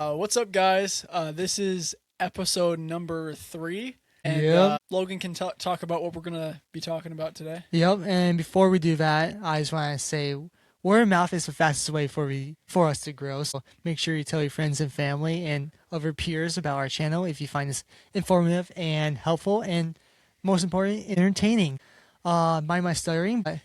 What's up, guys? This is episode number 3, and Yep. Logan can talk about what we're gonna be talking about today. Yep. And before we do that, I just want to say word of mouth is the fastest way for us to grow. So make sure you tell your friends and family and other peers about our channel if you find this informative and helpful and most important, entertaining. Mind my stuttering, but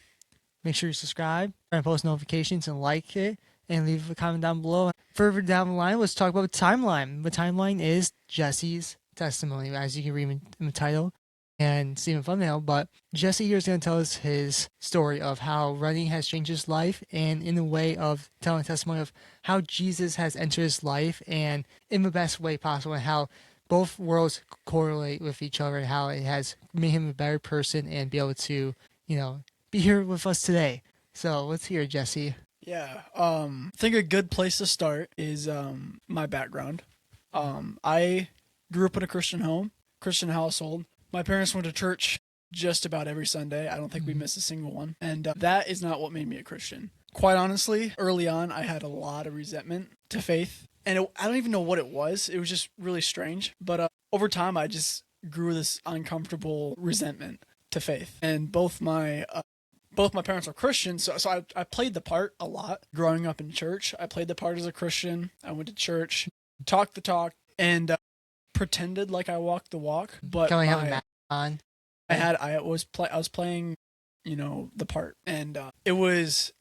make sure you subscribe and post notifications and like it and leave a comment down below. Further down the line, let's talk about the timeline. The timeline is Jesse's testimony, as you can read in the title and see in the thumbnail. But Jesse here is going to tell us his story of how running has changed his life, and in the way of telling a testimony of how Jesus has entered his life and in the best way possible, and how both worlds correlate with each other, and how it has made him a better person and be able to, be here with us today. So let's hear Jesse. Yeah. I think a good place to start is my background. I grew up in a Christian household. My parents went to church just about every Sunday. I don't think we missed a single one, and that is not what made me a Christian. Quite honestly, early on, I had a lot of resentment to faith, and I don't even know what it was. It was just really strange. But over time, I just grew this uncomfortable resentment to faith, and both my parents are Christians, so I played the part a lot growing up in church. I played the part as a Christian. I went to church, talked the talk, and pretended like I walked the walk. But Can we have a mask on? I was playing, the part, and it was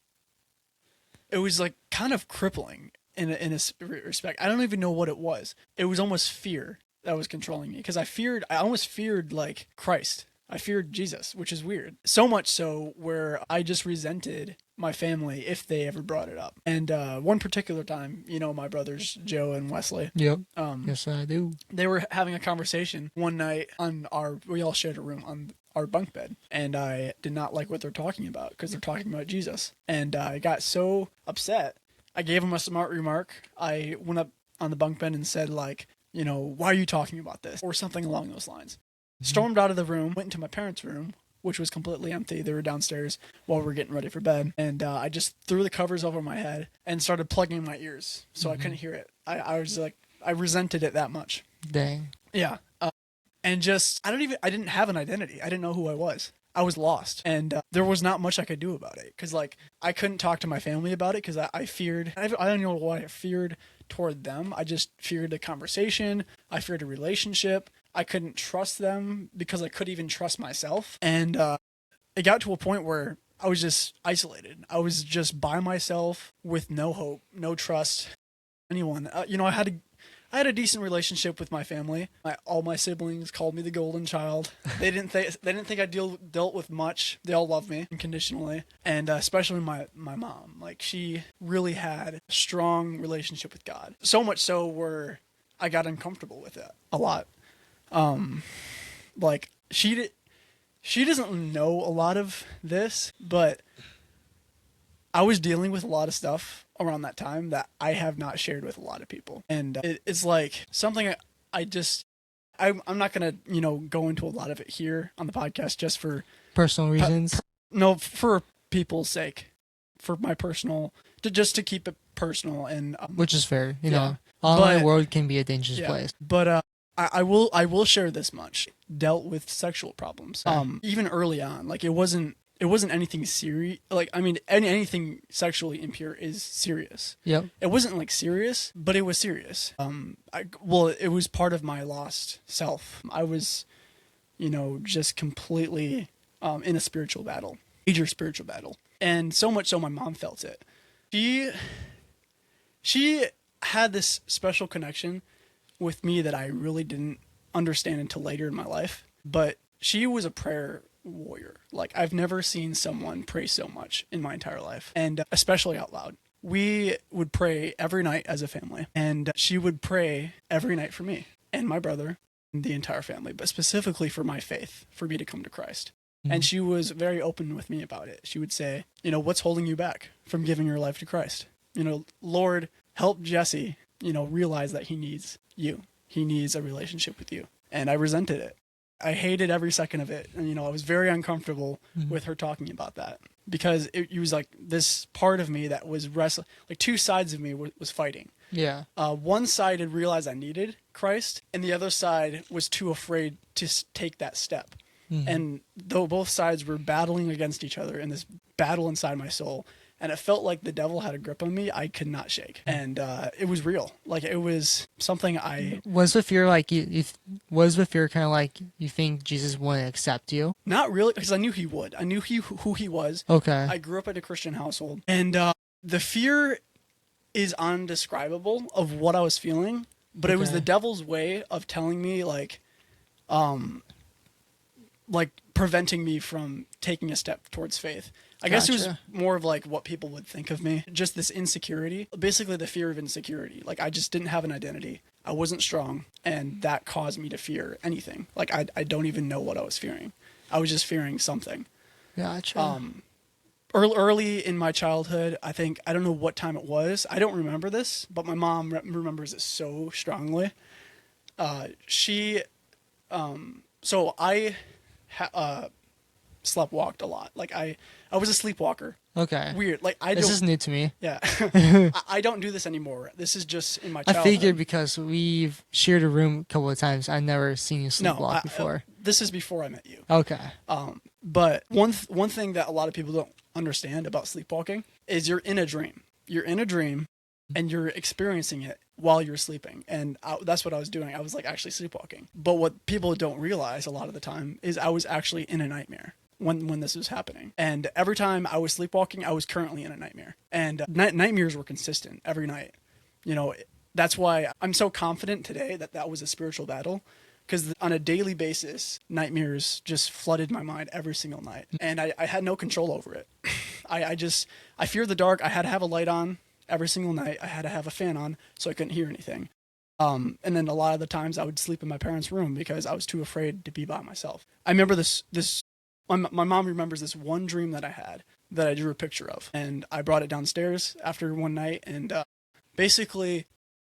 like kind of crippling in a respect. I don't even know what it was. It was almost fear that was controlling me, because I almost feared like Christ. I feared Jesus, which is weird. So much so where I just resented my family if they ever brought it up. And one particular time, my brothers Joe and Wesley. Yep. Yes, I do. They were having a conversation one night we all shared a room on our bunk bed, and I did not like what they're talking about because they're talking about Jesus. And I got so upset, I gave them a smart remark. I went up on the bunk bed and said, like, why are you talking about this? Or something along those lines. Stormed out of the room, went into my parents' room, which was completely empty. They were downstairs while we were getting ready for bed. And I just threw the covers over my head and started plugging my ears so I couldn't hear it. I was like, I resented it that much. Dang. Yeah. And just, I didn't have an identity. I didn't know who I was. I was lost. And there was not much I could do about it. Because, like, I couldn't talk to my family about it because I feared, I don't know what I feared toward them. I just feared a conversation. I feared a relationship. I couldn't trust them because I couldn't even trust myself. And it got to a point where I was just isolated. I was just by myself with no hope, no trust, anyone. I had a decent relationship with my family. All my siblings called me the golden child. They didn't think I dealt with much. They all loved me unconditionally, and especially my mom. Like, she really had a strong relationship with God. So much so where I got uncomfortable with it a lot. Like, she doesn't know a lot of this, but I was dealing with a lot of stuff around that time that I have not shared with a lot of people. And it's like something I'm not going to, go into a lot of it here on the podcast just for Personal reasons. no, for people's sake, for my personal, just to keep it personal. And Which is fair. Yeah. Online But- world can be a dangerous place. But I will share this much. Dealt with sexual problems. Even early on, like, it wasn't anything serious. Like, I mean, anything sexually impure is serious. Yep. It wasn't like serious, but it was serious. It was part of my lost self. I was, just completely in a spiritual battle, major spiritual battle, and so much so my mom felt it. She had this special connection with me that I really didn't understand until later in my life. But she was a prayer warrior. Like, I've never seen someone pray so much in my entire life, and especially out loud. We would pray every night as a family, and she would pray every night for me and my brother and the entire family, but specifically for my faith, for me to come to Christ. And she was very open with me about it. She would say, what's holding you back from giving your life to Christ? Lord, help Jesse, realize that he needs you. He needs a relationship with you. And I resented it. I hated every second of it. And, I was very uncomfortable with her talking about that, because it was like this part of me that was wrestling, like two sides of me was fighting. Yeah. One side had realized I needed Christ, and the other side was too afraid to take that step. And though both sides were battling against each other in this battle inside my soul, and it felt like the devil had a grip on me, I could not shake. And it was real. Like, it was something I... Was the fear like was the fear kind of like you think Jesus wouldn't accept you? Not really, because I knew he would. I knew who he was. Okay. I grew up in a Christian household. And the fear is undescribable of what I was feeling, but it was the devil's way of telling me, like preventing me from taking a step towards faith. I guess it was more of like what people would think of me. Just this insecurity, basically the fear of insecurity. Like, I just didn't have an identity. I wasn't strong, and that caused me to fear anything. Like, I don't even know what I was fearing. I was just fearing something. Gotcha. Early in my childhood, I don't know what time it was. I don't remember this, but my mom remembers it so strongly. So I sleptwalked a lot. Like, I was a sleepwalker. Okay. Weird. Like, this is new to me. Yeah. I don't do this anymore. This is just in my I childhood. figured because we've shared a room a couple of times, I've never seen you sleepwalk before. This is before I met you. Okay. But one thing that a lot of people don't understand about sleepwalking is you're in a dream. You're in a dream, and you're experiencing it while you're sleeping. And that's what I was doing. I was like actually sleepwalking. But what people don't realize a lot of the time is I was actually in a nightmare when this was happening. And every time I was sleepwalking, I was currently in a nightmare. And nightmares were consistent every night. You know, that's why I'm so confident today that was a spiritual battle. Because on a daily basis, nightmares just flooded my mind every single night. And I had no control over it. I feared the dark. I had to have a light on every single night. I had to have a fan on so I couldn't hear anything. And then a lot of the times I would sleep in my parents' room because I was too afraid to be by myself. I remember my mom remembers this one dream that I had that I drew a picture of. And I brought it downstairs after one night. And basically,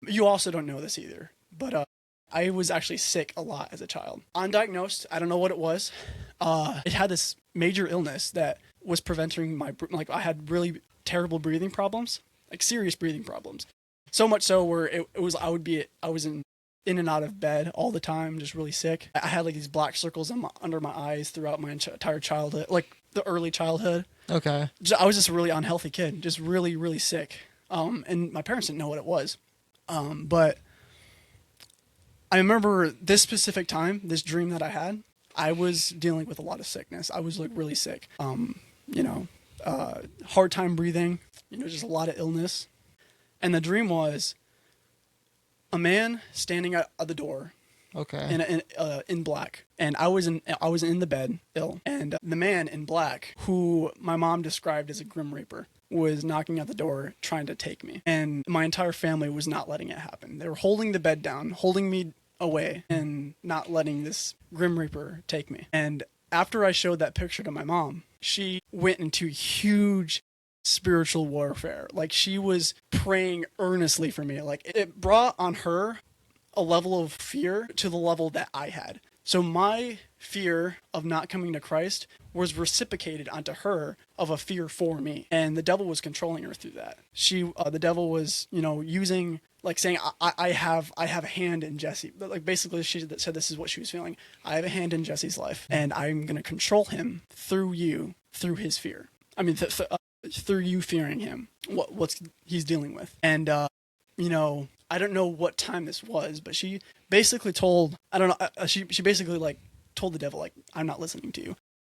you also don't know this either, but I was actually sick a lot as a child. Undiagnosed, I don't know what it was. It had this major illness that was preventing I had really terrible breathing problems, like serious breathing problems. So much so where I was in and out of bed all the time, just really sick. I had like these black circles under my eyes throughout my entire childhood, like the early childhood. Okay. I was just a really unhealthy kid, just really, really sick. And my parents didn't know what it was. But I remember this specific time, this dream that I had, I was dealing with a lot of sickness. I was like really sick. Hard time breathing, just a lot of illness. And the dream was a man standing at the door. Okay. In black. And I was in the bed, ill. And the man in black, who my mom described as a Grim Reaper, was knocking at the door trying to take me. And my entire family was not letting it happen. They were holding the bed down, holding me away, and not letting this Grim Reaper take me. And after I showed that picture to my mom, she went into huge spiritual warfare. Like, she was praying earnestly for me. Like, it brought on her a level of fear to the level that I had. So my fear of not coming to Christ was reciprocated onto her of a fear for me. And the devil was controlling her through that. The devil was, using, like, saying, I have a hand in Jesse. Like, basically she said this is what she was feeling. I have a hand in Jesse's life, and I'm going to control him through you, through his fear. I mean, through you fearing him, what's he's dealing with. And, I don't know what time this was, but she basically told, she basically like told the devil, like, I'm not listening to you.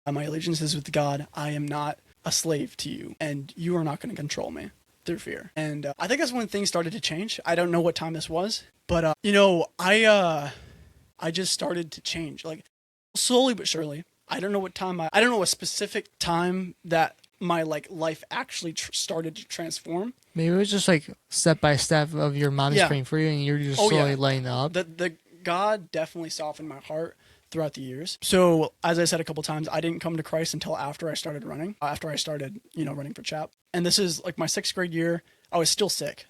My allegiance is with God. I am not a slave to you, and you are not going to control me through fear. And I think that's when things started to change. I don't know what time this was, but I just started to change, like, slowly but surely. I don't know what time. I don't know a specific time that my life actually started to transform. Maybe it was just like step by step of your mom's praying for you, and you're just slowly lighting up. The God definitely softened my heart throughout the years. So as I said a couple times, I didn't come to Christ until after I started running. After I started, running for CHAP, and this is like my 6th grade year. I was still sick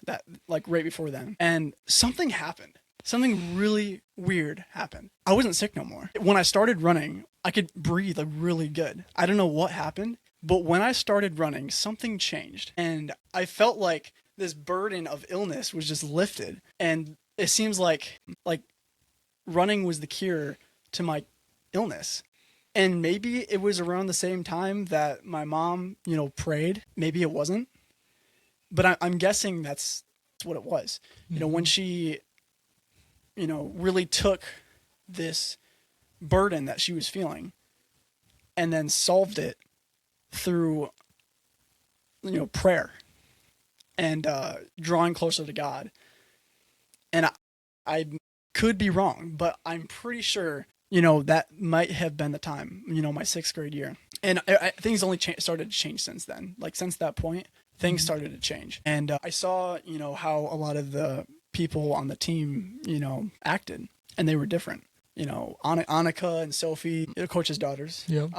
right before then, and something happened. Something really weird happened. I wasn't sick no more. When I started running, I could breathe really good. I don't know what happened. But when I started running, something changed, and I felt like this burden of illness was just lifted. And it seems like running was the cure to my illness. And maybe it was around the same time that my mom, prayed. Maybe it wasn't. But I'm guessing that's what it was. When she, really took this burden that she was feeling and then solved it through, prayer and drawing closer to God. And I could be wrong, but I'm pretty sure, that might have been the time, my 6th grade year. And things only started to change since then. Like, since that point, things started to change. And I saw, how a lot of the people on the team, acted, and they were different. Annika and Sophie, the coach's daughters. Yep.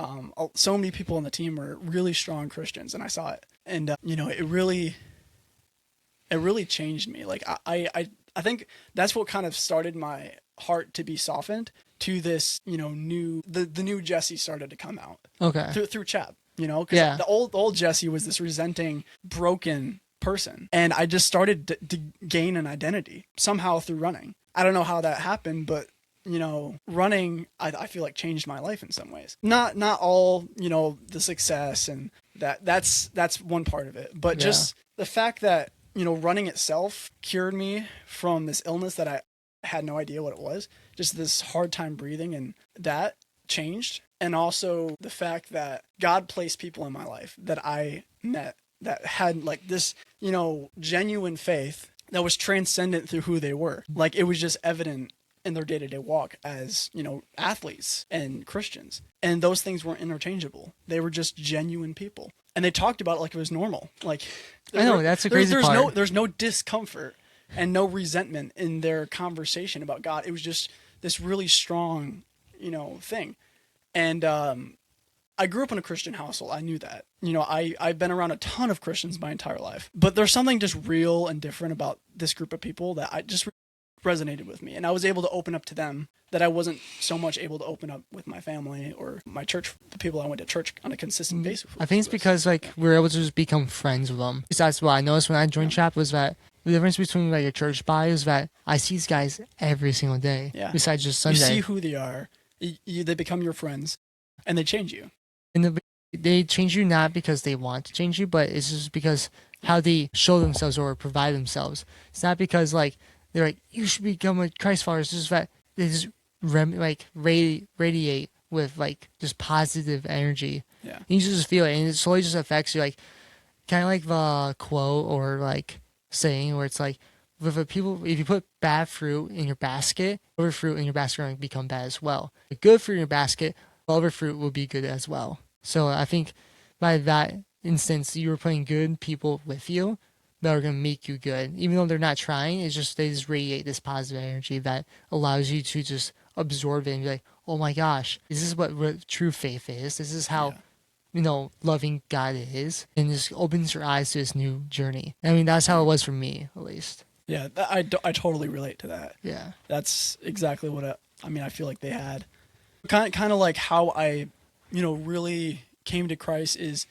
So many people on the team were really strong Christians, and I saw it. And, it really changed me. Like, I think that's what kind of started my heart to be softened to this, new Jesse started to come out. Okay. Through Chap, because the old Jesse was this resenting, broken person. And I just started to gain an identity somehow through running. I don't know how that happened, but running, I feel like changed my life in some ways. Not all, the success and that's one part of it, but just the fact that, running itself cured me from this illness that I had no idea what it was, just this hard time breathing, and that changed. And also the fact that God placed people in my life that I met that had like this, genuine faith that was transcendent through who they were. Like, it was just evident in their day-to-day walk as, athletes and Christians. And those things weren't interchangeable. They were just genuine people. And they talked about it like it was normal. Like, I know, that's the crazy part. There's no discomfort and no resentment in their conversation about God. It was just this really strong, thing. And I grew up in a Christian household. I knew that. I've been around a ton of Christians my entire life. But there's something just real and different about this group of people that I just resonated with me. And I was able to open up to them that I wasn't so much able to open up with my family or my church, the people I went to church on a consistent basis with. I think it's because we were able to just become friends with them. That's what I noticed when I joined Chap was that the difference between like a church body is that I see these guys every single day. Yeah. Besides just Sunday. You see who they are. They become your friends, and they change you. And they change you not because they want to change you, but it's just because how they show themselves or provide themselves. It's not because like they're like, you should become a Christ follower. It's just that they just radiate with like just positive energy. Yeah. And you just feel it, and it slowly just affects you. Like kind of like the quote or like saying where it's like, if you put bad fruit in your basket, other fruit in your basket are going to become bad as well. The good fruit in your basket, other fruit will be good as well. So I think by that instance, you were putting good people with you that are going to make you good. Even though they're not trying, they just radiate this positive energy that allows you to just absorb it and be like, oh my gosh, this is what true faith is. This is how, loving God is. And just opens your eyes to this new journey. I mean, that's how it was for me, at least. Yeah, I totally relate to that. Yeah. That's exactly what I feel like they had. Kind of like how I, really came to Christ is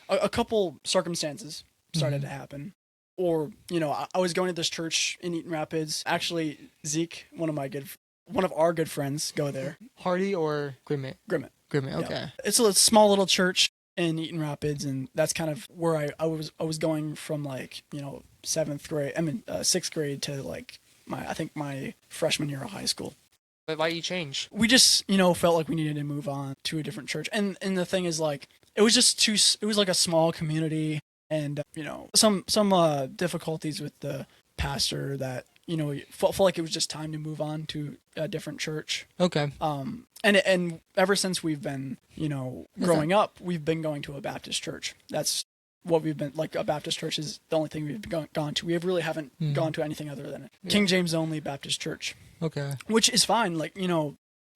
a couple circumstances started to happen. Or, I was going to this church in Eaton Rapids. Actually, Zeke, one of our good friends, go there. Hardy or Grimmett? Grimmett, okay. Yeah. It's a small little church in Eaton Rapids, and that's kind of where I was going from, like, 6th grade to like my freshman year of high school. But why did you change? We just, felt like we needed to move on to a different church. And the thing is, like, it was like a small community, and, some difficulties with the pastor that, felt like it was just time to move on to a different church. Okay. And ever since we've been, growing up, we've been going to a Baptist church. That's what we've been, like, a Baptist church is the only thing we've gone to. We really haven't gone to anything other than King James only Baptist church. Okay. Which is fine. Like,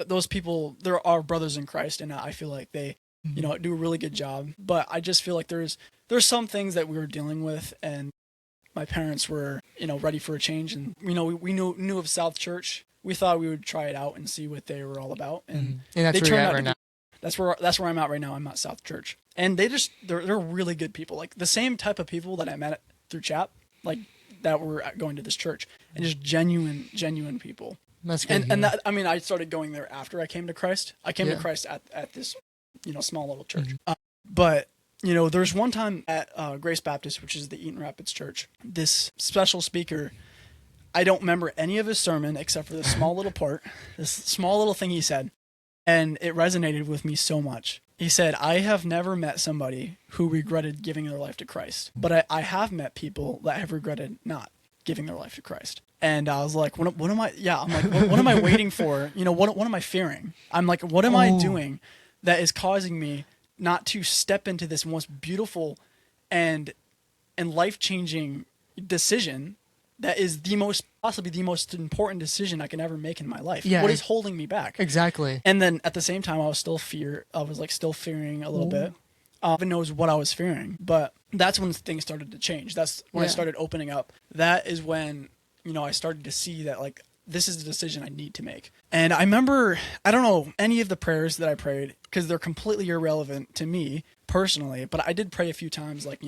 those people, they're our brothers in Christ, and I feel like they, do a really good job. But I just feel like there's some things that we were dealing with, and my parents were, ready for a change. And, we knew of South Church. We thought we would try it out and see what they were all about. And that's where you're at right now. That's where I'm at right now. I'm at South Church. And they're really good people. Like, the same type of people that I met through Chap, like that were going to this church, and just genuine people. That's good. And that, I mean, I started going there after I came to Christ. I came to Yeah. Christ at this, small little church. But there's one time at Grace Baptist, which is the Eaton Rapids church, this special speaker. I don't remember any of his sermon except for this small little part, this small little thing he said, and it resonated with me so much. He said, "I have never met somebody who regretted giving their life to Christ, but I have met people that have regretted not giving their life to Christ." And I was like, what am I? Yeah, I'm like, what am I waiting for? What am I fearing? I'm like, what am I doing that is causing me not to step into this most beautiful and life-changing decision that is possibly the most important decision I can ever make in my life? Yeah, What is holding me back? Exactly. And then at the same time, I was still fearing a little bit. Even knows what I was fearing, but that's when things started to change. That's when I started opening up. That is when I started to see that like this is the decision I need to make. And I remember, I don't know any of the prayers that I prayed because they're completely irrelevant to me personally, but I did pray a few times, like,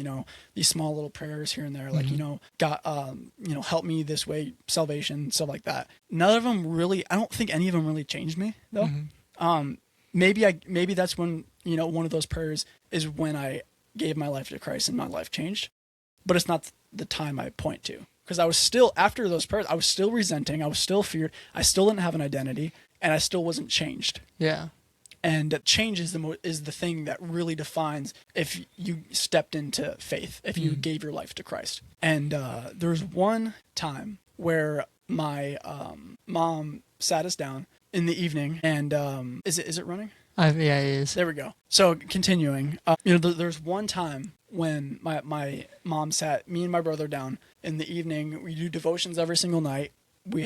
these small little prayers here and there, like, God, help me this way, salvation, stuff like that. None of them really, I don't think any of them really changed me though. Maybe that's when, one of those prayers is when I gave my life to Christ and my life changed, but it's not the time I point to. Because I was still, after those prayers, I was still resenting, I was still feared, I still didn't have an identity, and I still wasn't changed. Yeah. And change is the thing that really defines if you stepped into faith, if you gave your life to Christ. And there's one time where my mom sat us down in the evening, and is it running? Yeah, it is. There we go. So continuing, there's one time when my mom sat me and my brother down in the evening. We do devotions every single night. We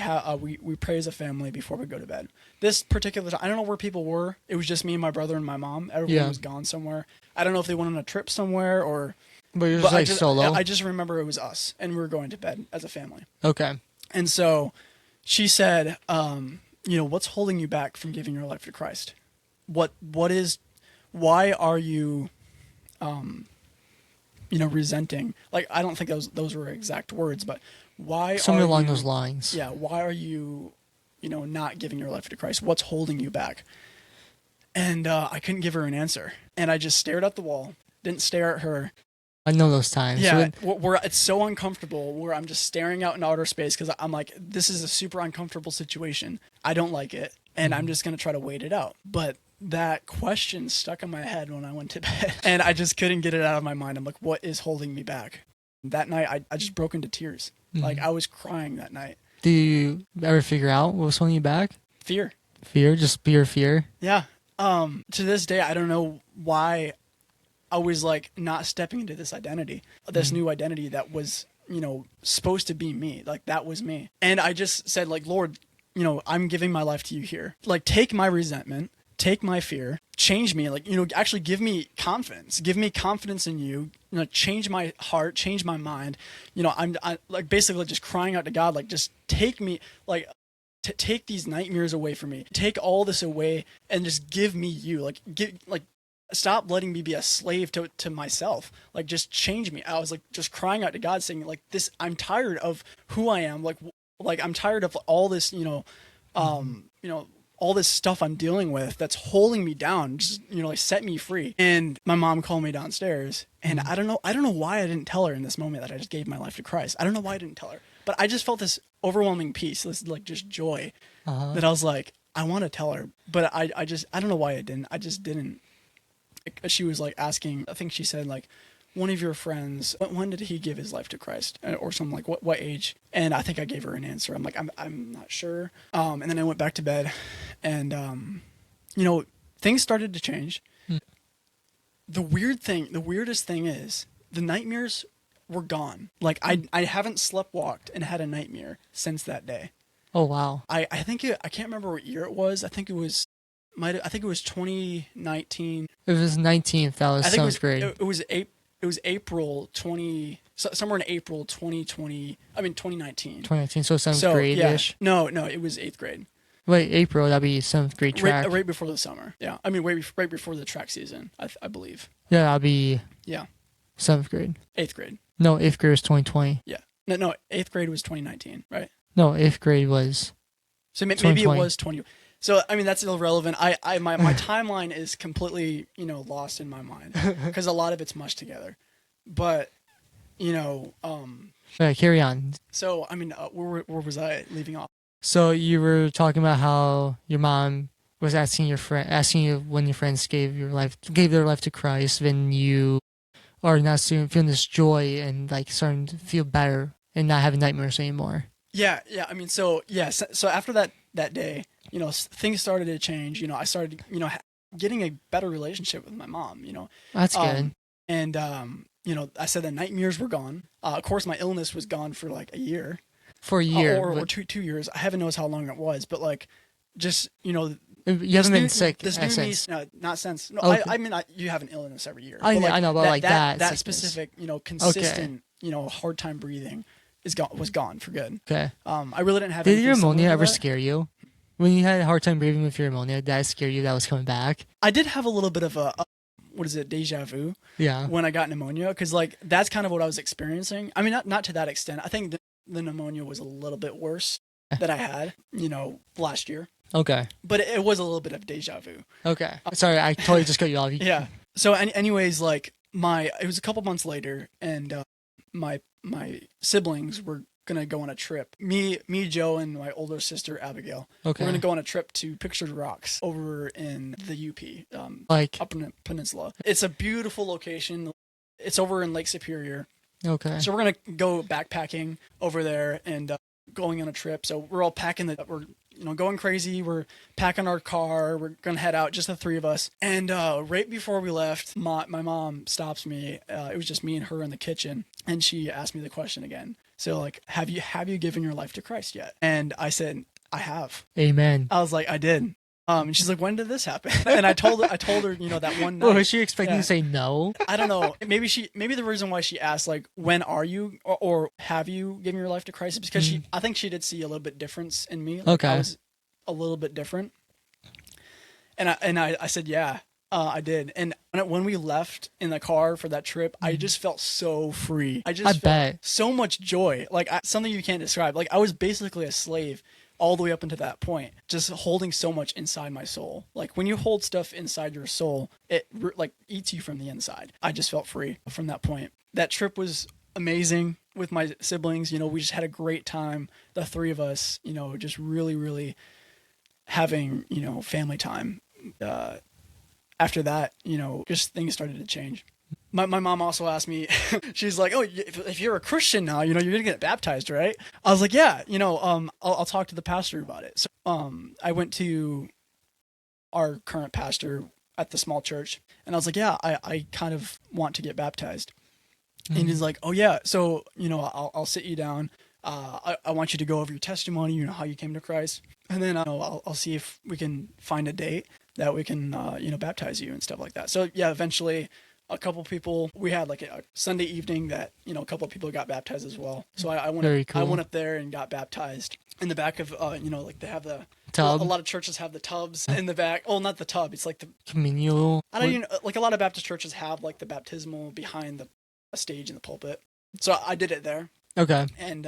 pray as a family before we go to bed. This particular time, I don't know where people were. It was just me and my brother and my mom. Everyone was gone somewhere. I don't know if they went on a trip somewhere or. But you're just solo. I just remember it was us, and we were going to bed as a family. Okay. And so, she said, what's holding you back from giving your life to Christ? Why are you, resenting? Like, I don't think those were exact words, but why? Something along those lines. Yeah. Why are you, not giving your life to Christ? What's holding you back? And I couldn't give her an answer, and I just stared at the wall. Didn't stare at her. I know those times. Yeah, where it's so uncomfortable, where I'm just staring out in outer space because I'm like, this is a super uncomfortable situation. I don't like it, and I'm just gonna try to wait it out. But that question stuck in my head when I went to bed, and I just couldn't get it out of my mind. I'm like, what is holding me back? That night, I just broke into tears. Like, I was crying that night. Do you ever figure out what was holding you back? Fear. Fear? Just pure fear? Yeah. To this day, I don't know why I was like not stepping into this identity, this new identity that was, supposed to be me. Like, that was me. And I just said, like, Lord, I'm giving my life to you here. Like, take my resentment, take my fear, change me, like, actually give me confidence in you, change my heart, change my mind. I'm like basically just crying out to God, like, just take me, like, take these nightmares away from me, take all this away and just give me you, stop letting me be a slave to myself. Like, just change me. I was like just crying out to God saying, like, this, I'm tired of who I am. Like I'm tired of all this, all this stuff I'm dealing with that's holding me down, just, like, set me free. And my mom called me downstairs, and I don't know why I didn't tell her in this moment that I just gave my life to Christ. I don't know why I didn't tell her, but I just felt this overwhelming peace, this like just joy that I was like, I want to tell her, but I don't know why I didn't. I just didn't. She was like asking, I think she said, like, one of your friends, when did he give his life to Christ, or something, like what age? And I think I gave her an answer. I'm like, I'm not sure. And then I went back to bed, and things started to change. The weirdest thing is the nightmares were gone. Like, I haven't sleptwalked and had a nightmare since that day. Oh wow. I think I can't remember what year it was. I think it was 2019. It was 19th. That was 7th grade. It was April 20, somewhere in April 2020. I mean 2019. 2019. So 7th grade-ish. Yeah. No, it was 8th grade. Wait, April. That'd be 7th grade track. Right before the summer. Yeah. I mean, right before the track season. I believe. Yeah, that'd be. Yeah. 7th grade. 8th grade. No, 8th grade was 2020. Yeah. No, 8th grade was 2019, right? No, 8th grade was So maybe it 2020. was 20. So I mean that's irrelevant. My timeline is completely lost in my mind because a lot of it's mushed together. But you know, Carry on. so I mean, where was I leaving off? So you were talking about how your mom was asking you when your friends gave their life to Christ, then you are now soon feeling this joy and like starting to feel better and not having nightmares anymore. Yeah, yeah. I mean, so after that day, things started to change. I started, getting a better relationship with my mom. That's good. And I said the nightmares were gone. Of course, my illness was gone for like a year, For a year. or 2 years. I haven't knows how long it was, but like, just You haven't been sick This in new a sense. niece, no, not since. No, Okay. I mean, you have an illness every year. I But, know, but like that that sickness. specific, consistent, hard time breathing was gone for good. Okay. I really didn't have. Did anything your similar pneumonia to ever that. scare you? When you had a hard time breathing with your pneumonia, did that scare you that was coming back? I did have a little bit of a what is it, deja vu Yeah. when I got pneumonia, because like that's kind of what I was experiencing. I mean, not to that extent. I think the pneumonia was a little bit worse that I had, last year, Okay. but it was a little bit of deja vu. Okay. Sorry, I totally just cut you off. Yeah. So, anyways, like it was a couple months later, and my siblings were gonna go on a trip. Me, Joe, and my older sister Abigail. Okay. We're gonna go on a trip to Pictured Rocks over in the UP, Like, up in the peninsula. It's a beautiful location. It's over in Lake Superior. okay. So we're gonna go backpacking over there and going on a trip. So we're all we're going crazy. We're packing our car. We're gonna head out, just the three of us. And right before we left, my mom stops me. It was just me and her in the kitchen, and she asked me the question again. So like, have you given your life to Christ yet? And I said, I have. Amen. I was like, I did. And she's like, when did this happen? And I told her, that one night. Well, was she expecting Yeah. to say no? I don't know. Maybe the reason why she asked, like, when are you or have you given your life to Christ is because I think she did see a little bit difference in me. Like, Okay. I was a little bit different. And I said, yeah, I did. And when we left in the car for that trip, I just felt so free. I felt bet. so much joy. Like something you can't describe. Like I was basically a slave all the way up until that point, just holding so much inside my soul. Like when you hold stuff inside your soul, it like eats you from the inside. I just felt free from that point. That trip was amazing with my siblings. We just had a great time. The three of us, just really, really having, family time. After that, just things started to change. My mom also asked me, she's like, oh, if you're a Christian now, you're going to get baptized, right? I was like, yeah, I'll talk to the pastor about it. So I went to our current pastor at the small church, and I was like, yeah, I kind of want to get baptized. Mm-hmm. And he's like, oh, yeah, so, I'll sit you down. I want you to go over your testimony, how you came to Christ. And then I'll see if we can find a date that we can, baptize you and stuff like that. So, yeah, eventually a couple people, we had like a Sunday evening that, a couple of people got baptized as well. So I went, cool. I went up there and got baptized in the back of, like they have the tub. A lot of churches have the tubs in the back. Oh, not the tub. It's like the communal. I don't even like a lot of Baptist churches have like the baptismal behind a stage in the pulpit. So I did it there. Okay. And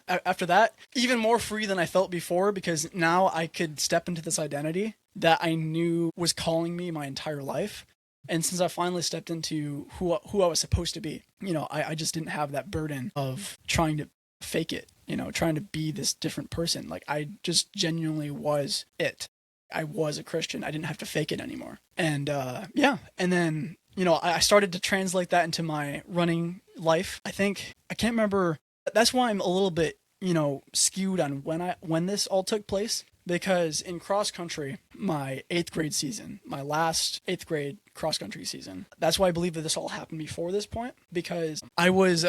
after that, even more free than I felt before, because now I could step into this identity that I knew was calling me my entire life. And since I finally stepped into who I was supposed to be, I just didn't have that burden of trying to fake it, trying to be this different person. Like I just genuinely was it. I was a Christian. I didn't have to fake it anymore. And and then, I started to translate that into my running life. I can't remember. That's why I'm a little bit, skewed on when this all took place, because in cross country, my 8th grade season, my last 8th grade cross country season, that's why I believe that this all happened before this point, because I was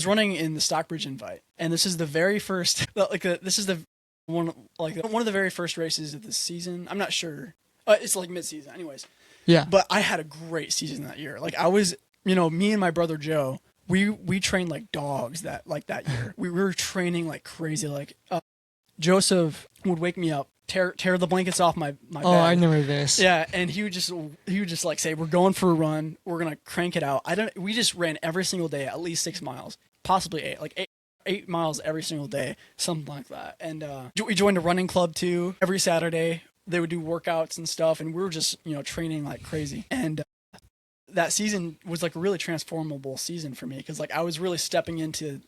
running in the Stockbridge Invite, and this is the very first, this is the one of the very first races of the season. I'm not sure. It's like mid-season anyways. Yeah. But I had a great season that year. Like I was, me and my brother Joe, we trained like dogs that year. We were training like crazy. Like Joseph would wake me up, tear the blankets off my bed. Oh, I remember this. Yeah, and he would just like say, we're going for a run. We're gonna crank it out. We just ran every single day, at least 6 miles, possibly 8. Like 8. 8 miles every single day, something like that. And we joined a running club too. Every Saturday they would do workouts and stuff, and we were just training like crazy. And that season was like a really transformable season for me because like I was really stepping into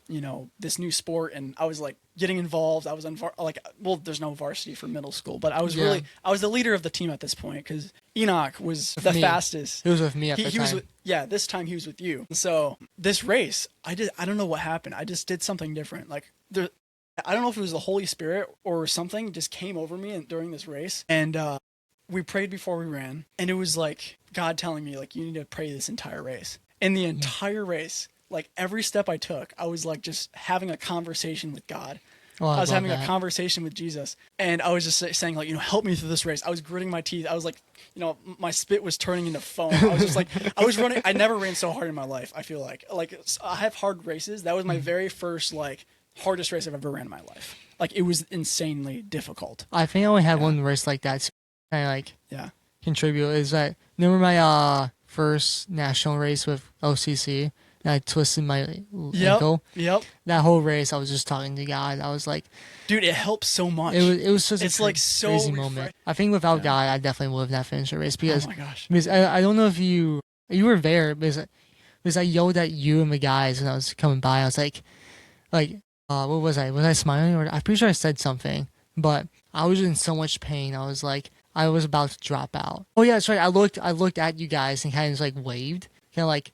this new sport, and I was like getting involved. I was on there's no varsity for middle school, but I was I was the leader of the team at this point because Enoch was the fastest. He was with me at the time. This time he was with you. So this race, I don't know what happened. I just did something different. Like I don't know if it was the Holy Spirit or something just came over me during this race, and we prayed before we ran, and it was like God telling me like you need to pray this entire race. And the entire race, like every step I took, I was like just having a conversation with God. Oh, I was having a conversation with Jesus, and I was just saying like, help me through this race. I was gritting my teeth. I was like, my spit was turning into foam. I was just like, I was running. I never ran so hard in my life. I feel like I have hard races. That was my very first like hardest race I've ever ran in my life. Like it was insanely difficult. I think I only had one race like that. Kind of like contribute is that remember my first national race with OCC, and I twisted my ankle. Yep. That whole race, I was just talking to God. I was like, dude, it helps so much. It was such it's a like so crazy moment. I think without God, I definitely would have not finished the race because oh my gosh, because I don't know if you were there because I yelled at you and the guys when I was coming by. I was like what was I? Was I smiling? Or I'm pretty sure I said something, but I was in so much pain. I was like, I was about to drop out. Oh yeah, that's right. I looked at you guys and kind of just like waved, kind of like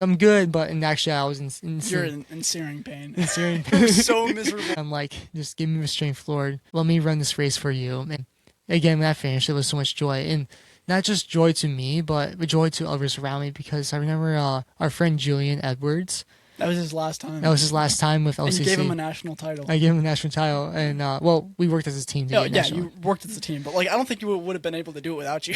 I'm good, but actually I was you're in searing pain. In searing pain. It was so miserable. I'm like, just give me the strength, Lord. Let me run this race for you. And again, when I finished, it was so much joy, and not just joy to me, but joy to others around me. Because I remember our friend Julian Edwards. That was his last time. That was his last time with LCC. And you gave him a national title. I gave him a national title, and we worked as a team. You worked as a team, but like I don't think you would have been able to do it without you.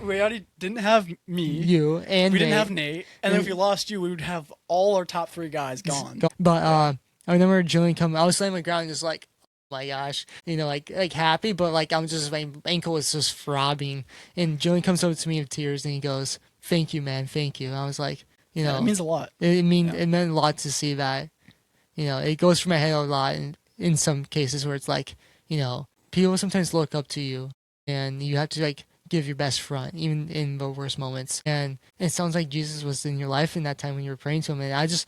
We already didn't have me, you, and we didn't have Nate, and then if we lost you, we would have all our top 3 guys gone. But I remember Julian coming. I was laying on the ground, just like, oh my gosh, like happy, but like I'm just my ankle was just throbbing, and Julian comes over to me with tears, and he goes, "Thank you, man, thank you." And I was like. It means a lot. It meant a lot to see that. It goes through my head a lot in some cases where it's like, people sometimes look up to you and you have to like give your best front, even in the worst moments. And it sounds like Jesus was in your life in that time when you were praying to him. And I just,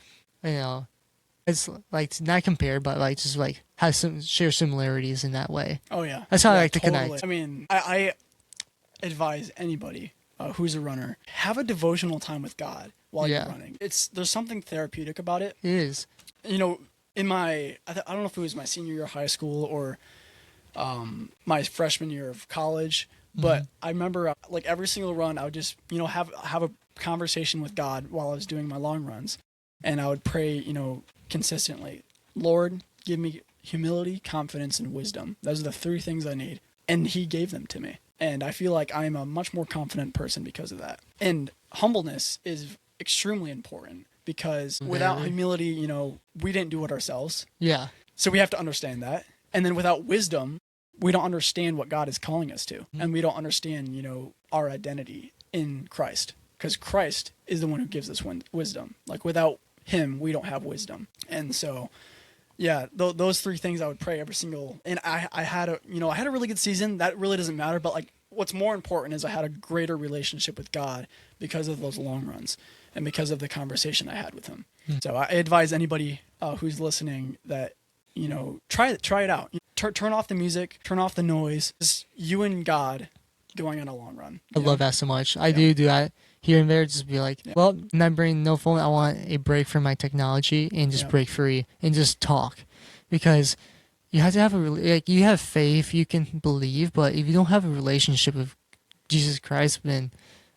it's like not compare, but like just like share similarities in that way. Oh yeah. That's how I like to totally. connect. I mean, I advise anybody who's a runner, have a devotional time with God while you're running. There's something therapeutic about it. It is. In my, I don't know if it was my senior year of high school or my freshman year of college, but I remember like every single run, I would just, have a conversation with God while I was doing my long runs. And I would pray, consistently, Lord, give me humility, confidence, and wisdom. Those are the 3 things I need. And he gave them to me. And I feel like I'm a much more confident person because of that. And humbleness is extremely important because without humility, we didn't do it ourselves. Yeah. So we have to understand that. And then without wisdom, we don't understand what God is calling us to. And we don't understand, our identity in Christ. Because Christ is the one who gives us wisdom. Like without him, we don't have wisdom. And so... yeah, those 3 things I would pray every single, and I had a really good season. That really doesn't matter, but like what's more important is I had a greater relationship with God because of those long runs and because of the conversation I had with him. So I advise anybody who's listening that try it out. Turn off the music, turn off the noise. Just you and God going on a long run. I love that so much. I do that. Here and there, just be like, well, I'm not bringing no phone. I want a break from my technology and just break free and just talk, because you have to have you have faith, you can believe, but if you don't have a relationship with Jesus Christ, then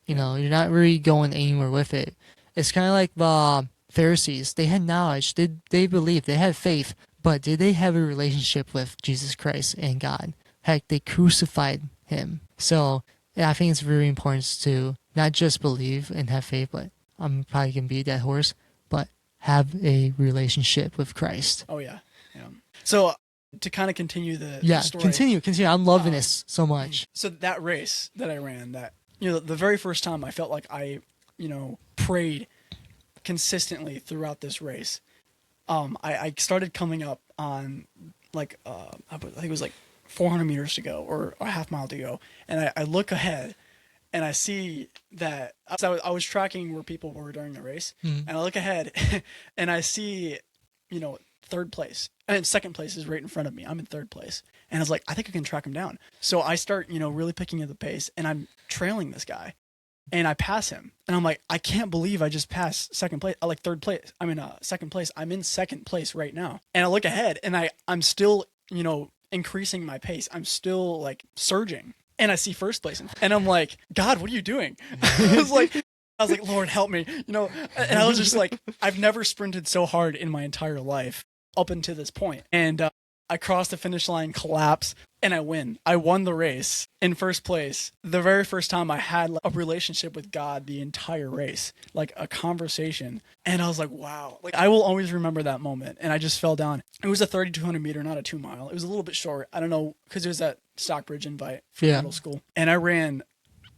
you're not really going anywhere with it. It's kind of like the Pharisees. They had knowledge, they believed, they had faith, but did they have a relationship with Jesus Christ and God? Heck, they crucified him. So I think it's very important to not just believe and have faith, but I'm probably going to beat that horse, but have a relationship with Christ. Oh, yeah. So to kind of continue the story. Continue. I'm loving this so much. So that race that I ran, the very first time I felt like I, prayed consistently throughout this race. I started coming up on like I think it was like 400 meters to go or a half mile to go, and I look ahead and I see that so I was tracking where people were during the race, Mhm. and I look ahead and I see, third place and second place is right in front of me. I'm in third place, and I was like, I think I can track him down. So I start, really picking up the pace, and I'm trailing this guy, and I pass him, and I'm like, I can't believe I just passed second place, like third place. I'm in second place. I'm in second place right now, and I look ahead, and I'm still, increasing my pace. I'm still like surging, and I see first place, and I'm like, God, what are you doing? I was like, Lord, help me, and I was just like, I've never sprinted so hard in my entire life up until this point, and I crossed the finish line, collapse, and I win. I won the race in first place. The very first time I had like, a relationship with God the entire race, like a conversation. And I was like, wow. Like I will always remember that moment. And I just fell down. It was a 3,200 meter, not a 2 mile. It was a little bit short. I don't know, because it was that Stockbridge invite for middle school. And I ran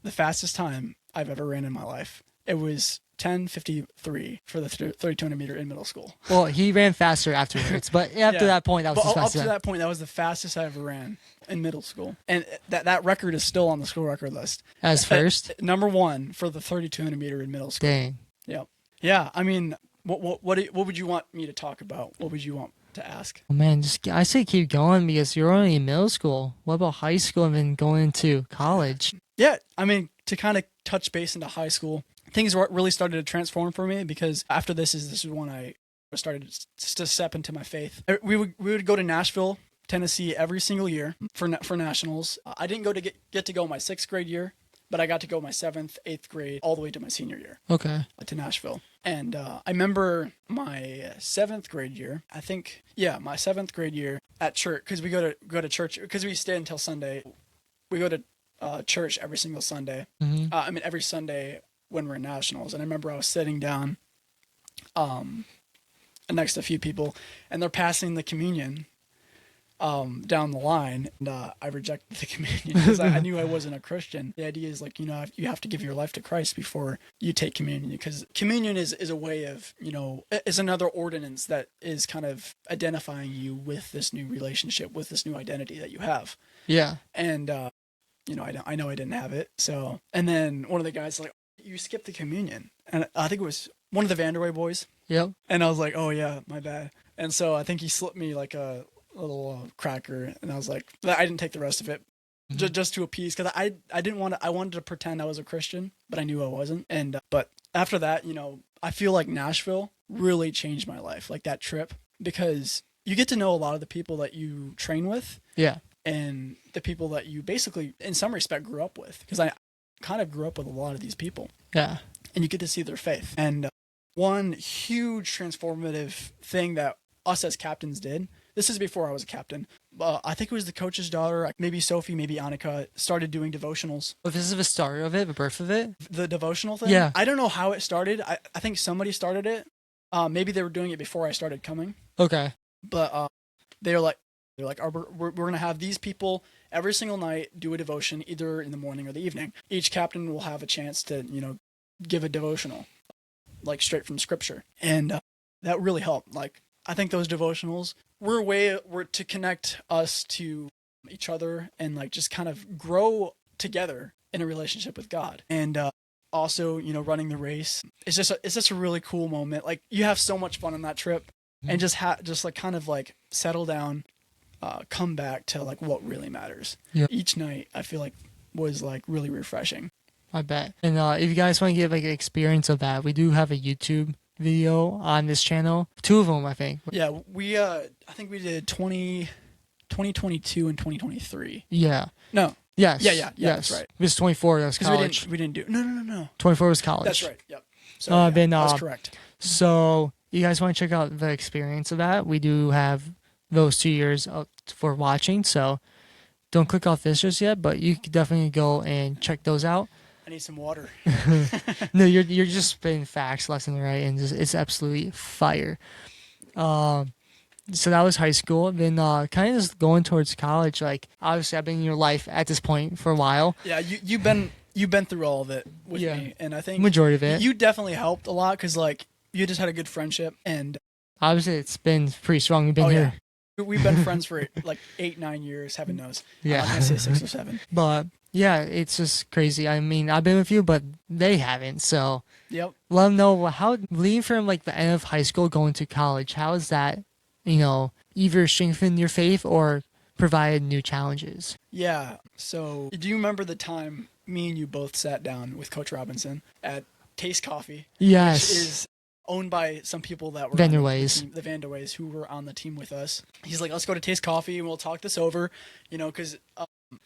the fastest time I've ever ran in my life. It was 10:53 for the 3,200 meter in middle school. Well, he ran faster afterwards, but after Yeah. that point, that was But his up fastest. to that point, that was the fastest I ever ran in middle school, and that record is still on the school record list. As first? Number one for the 3,200 meter in middle school. Dang. Yep. Yeah. I mean, what would you want me to talk about? What would you want to ask? Oh, man, I say keep going because you're only in middle school. What about high school and then going into college? Yeah. I mean, to kind of touch base into high school, things really started to transform for me because after this is when I started to step into my faith. We would go to Nashville, Tennessee every single year for nationals. I didn't get to go my 6th grade year, but I got to go my 7th, 8th grade, all the way to my senior year. Okay. To Nashville. And I remember my 7th grade year, my 7th grade year at church, because we go to church, because we stay until Sunday. We go to church every single Sunday. Mm-hmm. Every Sunday when we're in nationals. And I remember I was sitting down next to a few people, and they're passing the communion down the line, and I rejected the communion because I knew I wasn't a Christian. The idea is like, you have to give your life to Christ before you take communion, because communion is a way of, is another ordinance that is kind of identifying you with this new relationship, with this new identity that you have. Yeah. And, I know I didn't have it. So, and then one of the guys like, you skipped the communion. And I think it was one of the Vanderway boys. Yep. And I was like, oh yeah, my bad. And so I think he slipped me like a little cracker, and I was like, I didn't take the rest of it, just to appease, because I didn't want to. I wanted to pretend I was a Christian, but I knew I wasn't. And but after that, I feel like Nashville really changed my life, like that trip, because you get to know a lot of the people that you train with. Yeah. And the people that you basically, in some respect, grew up with, because I kind of grew up with a lot of these people. Yeah. And you get to see their faith. And one huge transformative thing that us as captains did, this is before I was a captain, I think it was the coach's daughter, maybe Sophie, maybe Annika, started doing devotionals. Well, this is the start of it, the birth of it? The devotional thing? Yeah. I don't know how it started. I think somebody started it. Maybe they were doing it before I started coming. Okay. But they're like, we're going to have these people every single night do a devotion, either in the morning or the evening. Each captain will have a chance to, give a devotional, like straight from scripture. And that really helped. Like, I think those devotionals were a way to connect us to each other and like just kind of grow together in a relationship with God. And also, running the race, it's just a really cool moment. Like, you have so much fun on that trip, and just like kind of like settle down, come back to like what really matters. Yep. Each night I feel like was like really refreshing. I bet. And if you guys want to get like an experience of that, we do have a YouTube video on this channel. 2 of them, I think. Yeah, we I think we did 2022 and 2023. Yeah. No. Yes. Yeah, Yes. that's right. It was 24. That was Because college. we didn't do no. 24 was college. That's right. Yep. So that's correct. So you guys want to check out the experience of that? We do have those 2 years up for watching. So don't click off this just yet, but you could definitely go and check those out. I need some water. No, you're just spitting facts left and right, and it's absolutely fire. So that was high school. Then kind of just going towards college. Like, obviously, I've been in your life at this point for a while. Yeah, you've been through all of it with me, and I think Majority of it. You definitely helped a lot because like you just had a good friendship, and Obviously, it's been pretty strong. We've been Oh, yeah. here. We've been friends for like 8, 9 years. Heaven knows. I'm Yeah. gonna say 6 or 7. But yeah, it's just crazy. I mean, I've been with you, but they haven't. So Yep. let them know how leaving from like the end of high school going to college. How is that, either strengthen your faith or provide new challenges? Yeah. So, do you remember the time me and you both sat down with Coach Robinson at Taste Coffee, Yes. which is owned by some people that were Vanderways. the Vanderways, who were on the team with us. He's like, let's go to Taste Coffee and we'll talk this over, because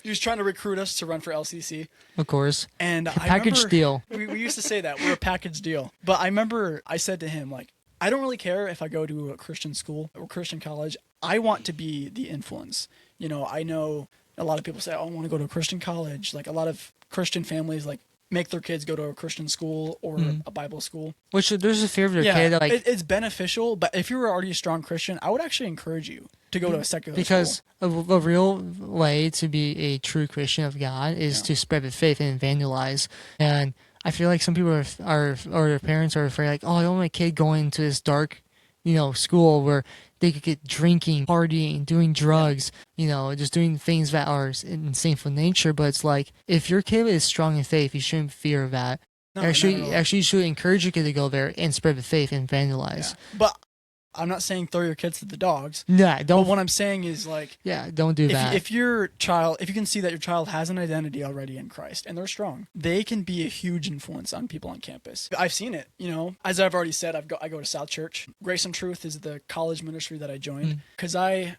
he was trying to recruit us to run for LCC. Of course. And I Package remember, deal. We used to say that we're a package deal. But I remember I said to him, like, I don't really care if I go to a Christian school or Christian college. I want to be the influence. I know a lot of people say, oh, I want to go to a Christian college. Like a lot of Christian families, like, make their kids go to a Christian school or a Bible school. Which there's a fear of your Yeah, kid, like it's beneficial. But if you were already a strong Christian, I would actually encourage you to go to a secular because school. a real way to be a true Christian of God is to spread the faith and evangelize. And I feel like some people are or their parents are afraid, like, oh, I don't want my kid going to this dark, school where they could get drinking, partying, doing drugs, just doing things that are in sinful nature. But it's like, if your kid is strong in faith, you shouldn't fear of that. No, Actually, not at all. you should encourage your kid to go there and spread the faith and evangelize. Yeah. But I'm not saying throw your kids to the dogs. Nah, But don't. what I'm saying is, like, Don't do that. if you can see that your child has an identity already in Christ and they're strong, they can be a huge influence on people on campus. I've seen it. As I've already said, I go to South Church. Grace and Truth is the college ministry that I joined because I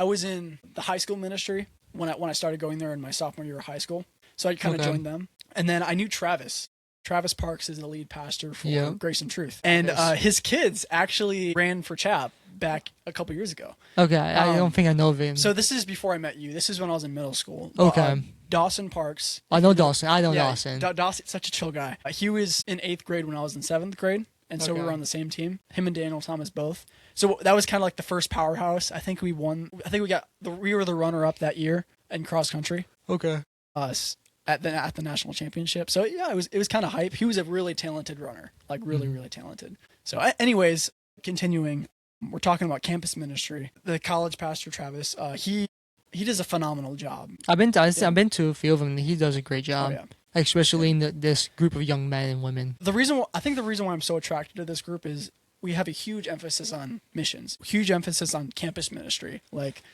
was in the high school ministry when I started going there in my sophomore year of high school. So I kind of joined them, and then I knew Travis. Travis Parks is the lead pastor for Grace and Truth. And his kids actually ran for CHAP back a couple years ago. Okay, I don't think I know of him. So this is before I met you. This is when I was in middle school. Okay. Dawson Parks. I know Dawson. Dawson. Dawson's such a chill guy. He was in 8th grade when I was in 7th grade. And so we were on the same team. Him and Daniel Thomas both. So that was kind of like the first powerhouse. I think we won. I think we were the runner-up that year in cross country. Okay. Us. At the national championship. So yeah, it was kind of hype. He was a really talented runner, like really, really talented. So anyways, continuing, we're talking about campus ministry. The college pastor, Travis, he does a phenomenal job. I've been to a few of them. He does a great job, especially in this group of young men and women. I think the reason why I'm so attracted to this group is we have a huge emphasis on missions, huge emphasis on campus ministry, like,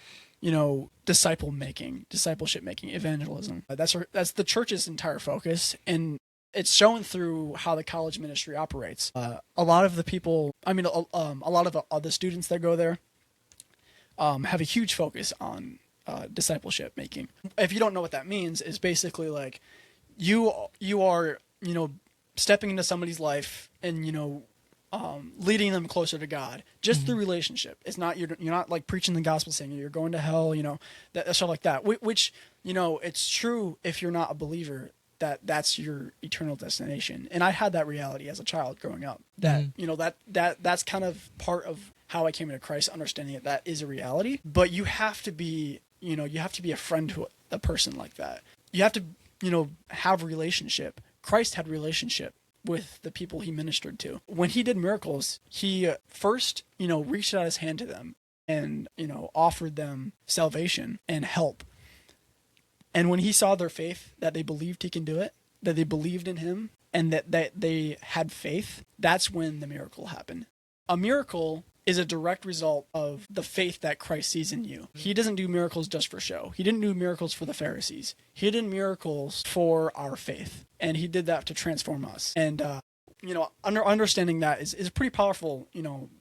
discipleship making, evangelism. That's the church's entire focus, and it's shown through how the college ministry operates. A lot of the people, a lot of the students that go there have a huge focus on discipleship making. If you don't know what that means, is basically like you are stepping into somebody's life and leading them closer to God just through relationship. It's not you're not like preaching the gospel saying you're going to hell, that stuff like that. Which it's true if you're not a believer that's your eternal destination. And I had that reality as a child growing up. That that's kind of part of how I came into Christ, understanding that is a reality. But you have to be a friend to a person like that. You have to have relationship. Christ had relationship with the people he ministered to. When he did miracles, he first, reached out his hand to them and, offered them salvation and help. And when he saw their faith, that they believed he can do it, that they believed in him, and that they had faith, that's when the miracle happened. A miracle is a direct result of the faith that Christ sees in you. He doesn't do miracles just for show. He didn't do miracles for the Pharisees. He did miracles for our faith. And he did that to transform us. And, understanding that is a pretty powerful,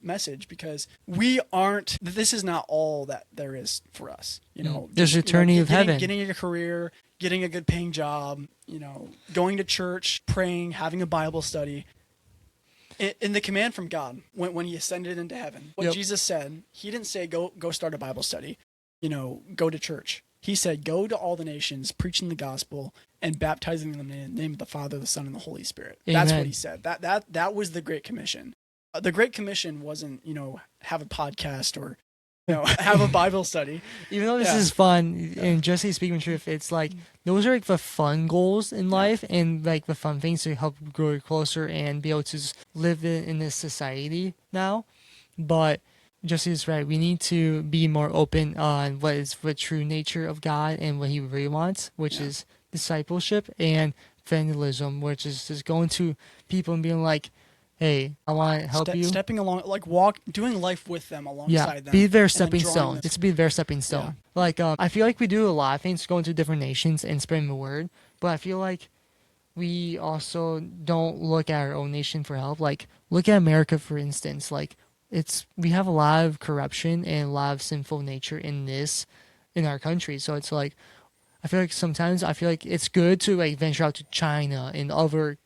message, because this is not all that there is for us. There's eternity of heaven. Getting a career, getting a good paying job, going to church, praying, having a Bible study. In the command from God, when he ascended into heaven, what Jesus said, he didn't say, go start a Bible study, go to church. He said, go to all the nations, preaching the gospel and baptizing them in the name of the Father, the Son, and the Holy Spirit. Amen. That's what he said. That was the Great Commission. The Great Commission wasn't, have a podcast or, have a Bible study. Even though this is fun, and just speaking truth, it's like those are like the fun goals in life and like the fun things to help grow closer and be able to just live in this society now. But Jesse is right. We need to be more open on what is the true nature of God and what He really wants, which is discipleship and evangelism, which is just going to people and being like, "Hey, I want to help you." Stepping along, like doing life with them alongside them. Be their and then stepping drawing stone. them- Just be their stepping stone. Like, I feel like we do a lot of things going to different nations and spreading the word, but I feel like we also don't look at our own nation for help. Like, look at America, for instance. Like, we have a lot of corruption and a lot of sinful nature in our country. So it's like, I feel like it's good to like venture out to China and other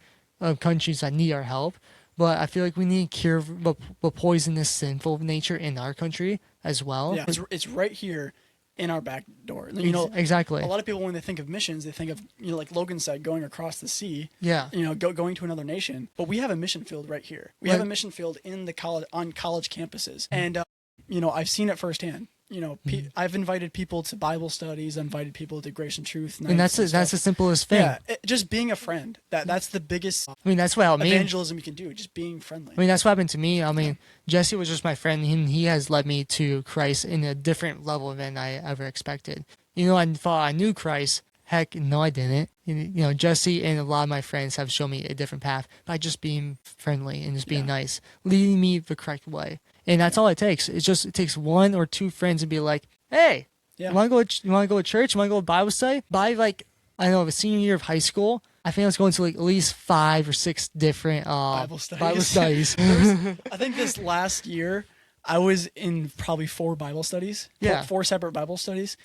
countries that need our help. But I feel like we need to cure the poisonous, sinful nature in our country as well. Yeah, it's right here in our back door. You know, Exactly. a lot of people, when they think of missions, they think of, you know, like Logan said, going across the sea. Yeah. You know, going to another nation. But we have a mission field right here. We have a mission field in the on college campuses, and you know, I've seen it firsthand. You know, I've invited people to Bible studies. I've invited people to Grace and Truth nights And that's stuff. the simplest thing. Yeah, just being a friend. That's the biggest I mean, that's what I mean. evangelism you can do. Just being friendly. I mean, that's what happened to me. I mean, Jesse was just my friend, and he has led me to Christ in a different level than I ever expected. You know, I thought I knew Christ. Heck, no, I didn't. You know, Jesse and a lot of my friends have shown me a different path by just being friendly and just being nice, leading me the correct way. And that's all it takes. It takes one or two friends to be like, "Hey, you want to go to church? You want to go to Bible study?" By like, I don't know, the senior year of high school, I think I was going to like at least 5 or 6 different Bible studies. I think this last year, I was in probably 4 Bible studies. Yeah. 4 separate Bible studies.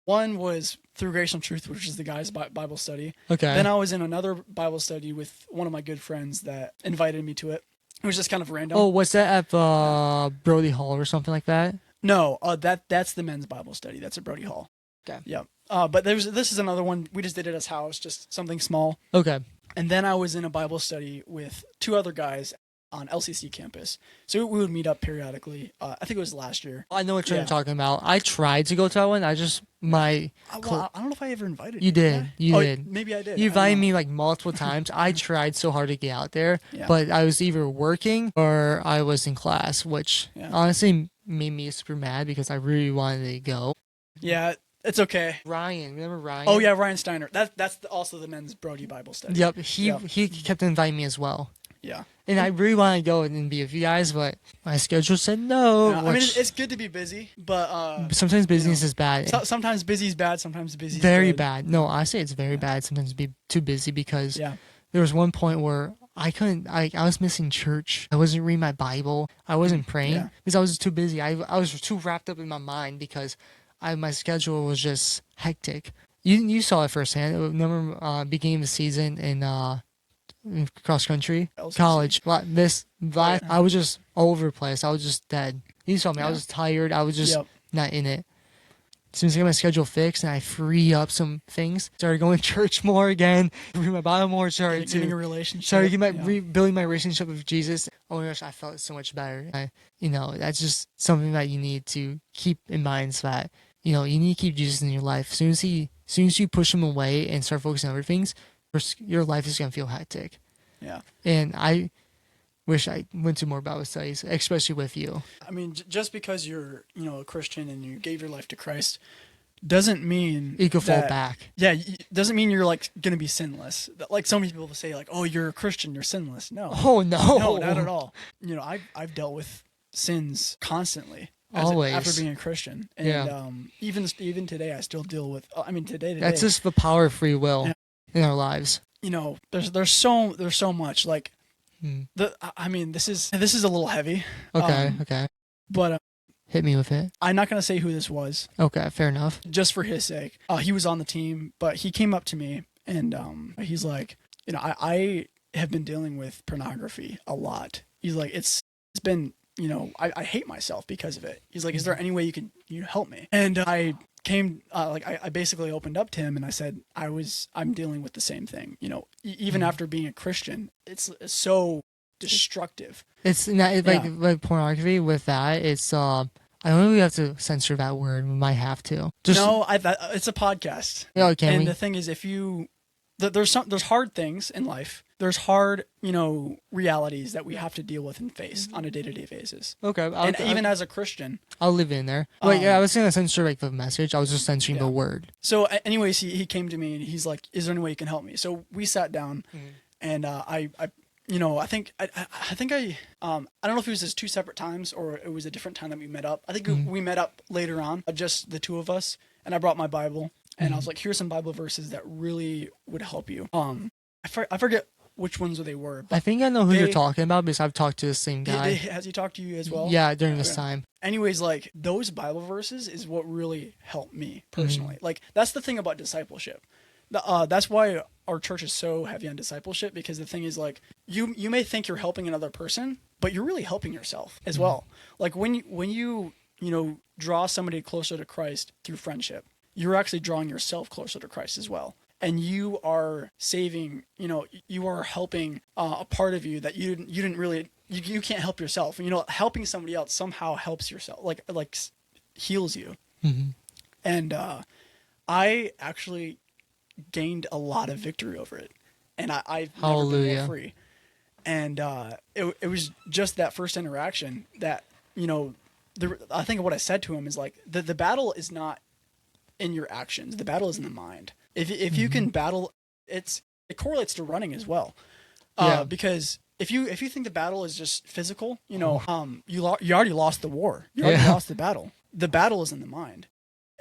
One was through Grace and Truth, which is the guys' Bible study. Okay. Then I was in another Bible study with one of my good friends that invited me to it. It was just kind of random. Oh, was that at Brody Hall or something like that? No, that's the men's Bible study. That's at Brody Hall. Okay. Yeah. But this is another one. We just did it at his house, just something small. Okay. And then I was in a Bible study with 2 other guys on LCC campus. So we would meet up periodically. I think it was last year. I know what you're talking about. I tried to go to that one. I don't know if I ever invited you. You did. You did. Maybe I did. You invited me like multiple times. I tried so hard to get out there, Yeah. but I was either working or I was in class, which honestly made me super mad because I really wanted to go. Yeah, it's okay. Ryan, remember Ryan? Oh yeah, Ryan Steiner. That's also the men's Brody Bible study. Yep. He kept inviting me as well. Yeah. And I really wanted to go and be with you guys, but my schedule said no. Yeah, I mean, it's good to be busy, but sometimes business is bad. Sometimes busy is bad. Sometimes busy is very good. bad. No, I say it's very bad. Sometimes be too busy because there was one point where I was missing church. I wasn't reading my Bible. I wasn't praying because I was just too busy. I was too wrapped up in my mind because my schedule was just hectic. You saw it firsthand. Remember beginning of the season in cross country college. I was just all over the place. I was just dead. You saw me. I was just tired. I was just not in it. As soon as I got my schedule fixed and I free up some things, started going to church more again, read my Bible more, getting a relationship. Started rebuilding my relationship with Jesus. Oh my gosh, I felt so much better. That's just something that you need to keep in mind. So that you need to keep Jesus in your life. As soon as you push him away and start focusing on other things, your life is gonna feel hectic. Yeah. And I wish I went to more Bible studies, especially with you. I mean, just because you're, a Christian and you gave your life to Christ doesn't mean you can fall back. Yeah, doesn't mean you're like going to be sinless. Like so many people say like, "Oh, you're a Christian, you're sinless." No. Oh, no. No, not at all. I've dealt with sins constly. Always. After being a Christian. And even today I still deal with today. That's just the power of free will in our lives. There's so much like this is a little heavy. Okay. But hit me with it. I'm not gonna say who this was. Okay, fair enough. Just for his sake. He was on the team, but he came up to me and he's like, I have been dealing with pornography a lot. He's like, it's been, I hate myself because of it. He's like, is there any way you can help me? And I came I basically opened up to him and I said I'm dealing with the same thing. Even after being a Christian, it's so destructive. It's not like pornography. With that, it's I don't really have to censor that word. We might have to. No, it's a podcast. Oh, can and we? the thing is, there's hard things in life. There's hard, realities that we have to deal with and face on a day-to-day basis. Okay. And even as a Christian. I'll leave it in there. I was going to censor like the message. I was just censoring the word. So anyways, he came to me and he's like, is there any way you can help me? So we sat down and I think I don't know if it was just 2 separate times or it was a different time that we met up. I think we met up later on, just the two of us, and I brought my Bible and I was like, here's some Bible verses that really would help you. I forget which ones they were. But I think I know who you're talking about because I've talked to the same guy. Has he talked to you as well? Yeah, during this time. Anyways, like those Bible verses is what really helped me personally. Like that's the thing about discipleship. That's why our church is so heavy on discipleship, because the thing is like you may think you're helping another person, but you're really helping yourself as well. Like when you draw somebody closer to Christ through friendship, you're actually drawing yourself closer to Christ as well. And you are saving, you are helping a part of you that you didn't really, you can't help yourself. Helping somebody else somehow helps yourself, like heals you. And I actually gained a lot of victory over it, and I've never been more free. And it was just that first interaction that I think what I said to him is like the battle is not in your actions, the battle is in the mind. If you can battle, it correlates to running as well. Because if you think the battle is just physical, you already lost the war. You already lost the battle. The battle is in the mind.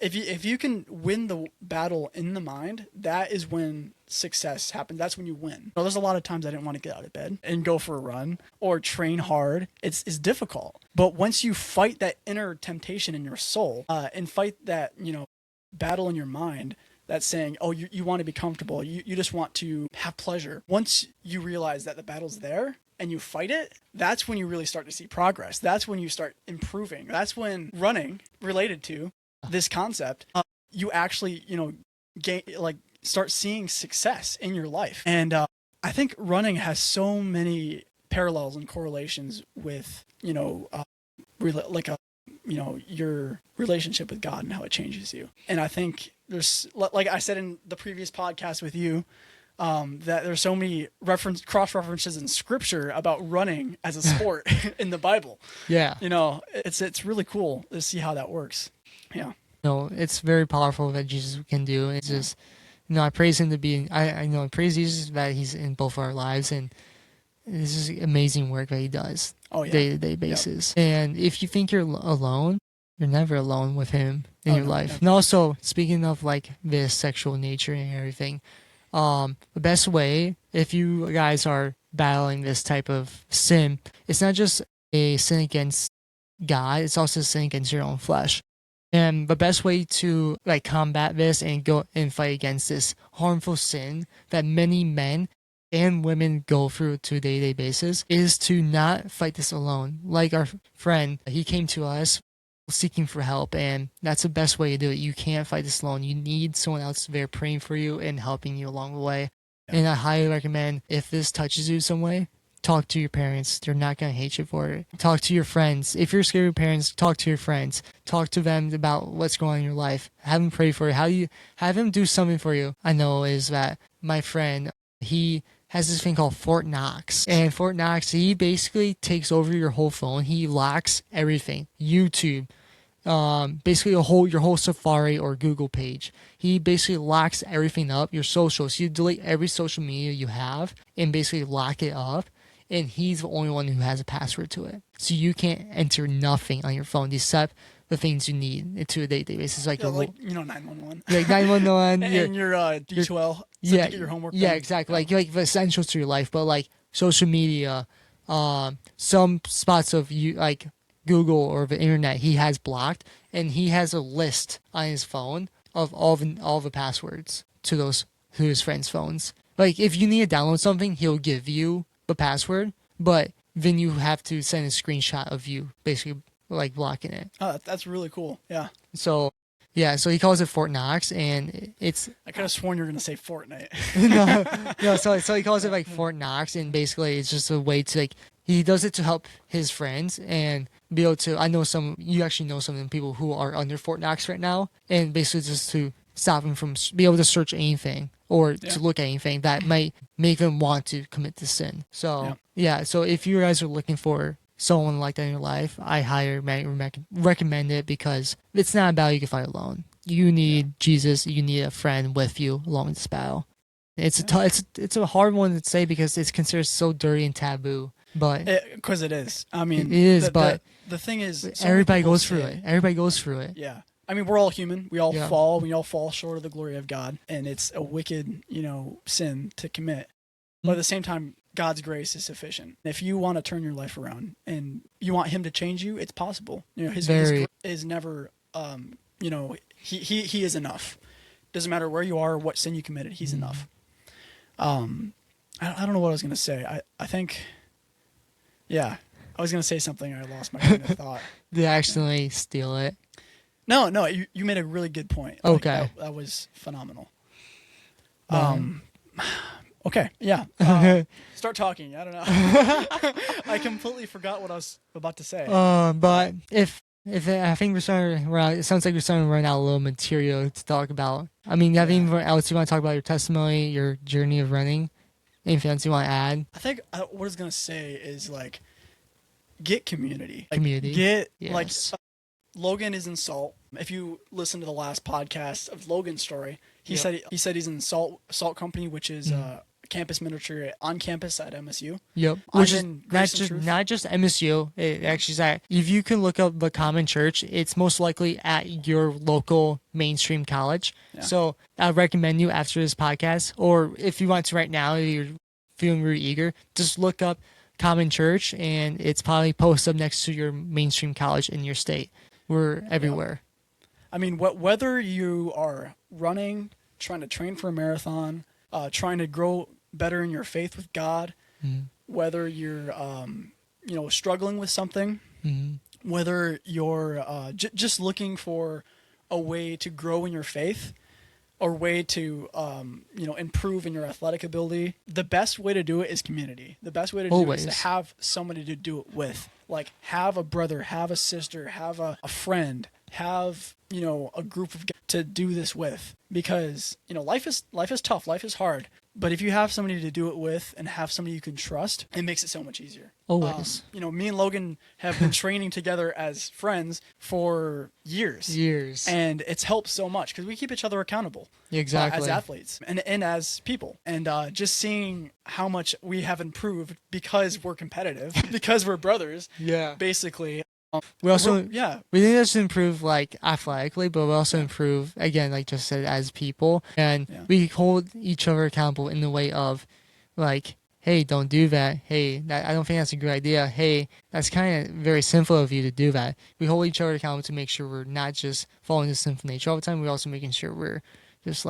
If you can win the battle in the mind, that is when success happens. That's when you win. There's a lot of times I didn't want to get out of bed and go for a run or train hard. It's difficult. But once you fight that inner temptation in your soul, and fight that, battle in your mind, that's saying, oh, you want to be comfortable. You just want to have pleasure. Once you realize that the battle's there and you fight it, that's when you really start to see progress. That's when you start improving. That's when running, related to this concept, you actually, start seeing success in your life. And I think running has so many parallels and correlations with, your relationship with God and how it changes you. And I think there's, like I said in the previous podcast with you, that there's so many cross references in scripture about running as a sport in the Bible. Yeah. It's really cool to see how that works. Yeah. It's very powerful that Jesus can do. It's just, I praise him I praise Jesus that he's in both our lives, and this is amazing work that he does day-to-day basis. Yep. And if you think you're alone, you're never alone with him in your life. Never. And also, speaking of like this sexual nature and everything, the best way, if you guys are battling this type of sin, it's not just a sin against God, it's also a sin against your own flesh. And the best way to like combat this and go and fight against this harmful sin that many men and women go through to a day-to-day basis is to not fight this alone. Like our friend, he came to us seeking for help, and that's the best way to do it. You can't fight this alone. You need someone else there praying for you and helping you along the way. Yeah. And I highly recommend, if this touches you some way, talk to your parents. They're not going to hate you for it. Talk to your friends. If you're scared of your parents, talk to your friends. Talk to them about what's going on in your life. Have them pray for you. Have them do something for you. I know is that my friend, he has this thing called Fort Knox. And Fort Knox, he basically takes over your whole phone. He locks everything. YouTube, basically your whole Safari or Google page. He basically locks everything up, your socials. You delete every social media you have and basically lock it up. And he's the only one who has a password to it. So you can't enter nothing on your phone except the things you need into a day-to-day basis. Like, 911. Like 911. And your D2L. To get your homework done. Yeah, exactly. Like the essentials to your life. But like social media, some spots of you like Google or the internet, he has blocked. And he has a list on his phone of all the passwords to his friends' phones. Like if you need to download something, he'll give you the password, but then you have to send a screenshot of you basically like blocking it. Oh, that's really cool. Yeah. So he calls it Fort Knox, and it's. I could have sworn you were gonna say Fortnite. no. So he calls it like Fort Knox, and basically it's just a way to like he does it to help his friends and be able to. You actually know some of the people who are under Fort Knox right now, and basically just to stop them from be able to search anything or Yeah. to look at anything that might make them want to commit the sin. So Yeah. yeah, so if you guys are looking for someone like that in your life, I highly recommend it because it's not a battle you can fight alone. You need Jesus. You need a friend with you along this battle. It's it's a hard one to say because it's considered so dirty and taboo. But Because it is. I mean, it is. But the thing is, so many everybody people goes through say- it. Everybody goes through it. Yeah. I mean, we're all human. We all Yeah. fall. We all fall short of the glory of God, and it's a wicked, sin to commit. But at the same time, God's grace is sufficient. If you want to turn your life around and you want Him to change you, it's possible. His grace is never, He is enough. Doesn't matter where you are or what sin you committed, He's enough. I don't know what I was gonna say. I think, yeah, I was gonna say something. I lost my train of thought. They accidentally steal it. No, you made a really good point. Okay. That was phenomenal. Um, Okay, yeah. Start talking. I don't know. I completely forgot what I was about to say. But if I think we're starting to run out, it sounds like we're starting to run out a little material to talk about. I mean, you have anything else you want to talk about? Your testimony, your journey of running? Anything else you want to add? I think what I was gonna say is get community. Community. Get Yes. Logan is in Salt. If you listen to the last podcast of Logan's story, he said he's in Salt Company, which is campus ministry on campus at MSU. Yep. I'm Which is in Grace and Truth. not just MSU. It actually is at, if you can look up the Common Church, it's most likely at your local mainstream college. Yeah. So I recommend you after this podcast, or if you want to right now, if you're feeling really eager, just look up Common Church, and it's probably posted up next to your mainstream college in your state. We're everywhere. I mean, whether you are running, trying to train for a marathon, trying to grow better in your faith with God, whether you're, struggling with something, whether you're just looking for a way to grow in your faith, or way to, improve in your athletic ability, the best way to do it is community. The best way to do it is to have somebody to do it with. Like, have a brother, have a sister, have a friend, have a group of guys to do this with, because life is tough, life is hard, but if you have somebody to do it with and have somebody you can trust, it makes it so much easier. Always. Me and Logan have been training together as friends for years, and it's helped so much because we keep each other accountable. Exactly. As athletes and as people, and just seeing how much we have improved because we're competitive, because we're brothers. Yeah. Basically. We also we think that's improve athletically, but we also improve again, like just said, as people, and we hold each other accountable in the way of hey, don't do that. Hey, I don't think that's a good idea. Hey, that's kind of very sinful of you to do that. We hold each other accountable to make sure we're not just following the sinful nature all the time. We're also making sure we're just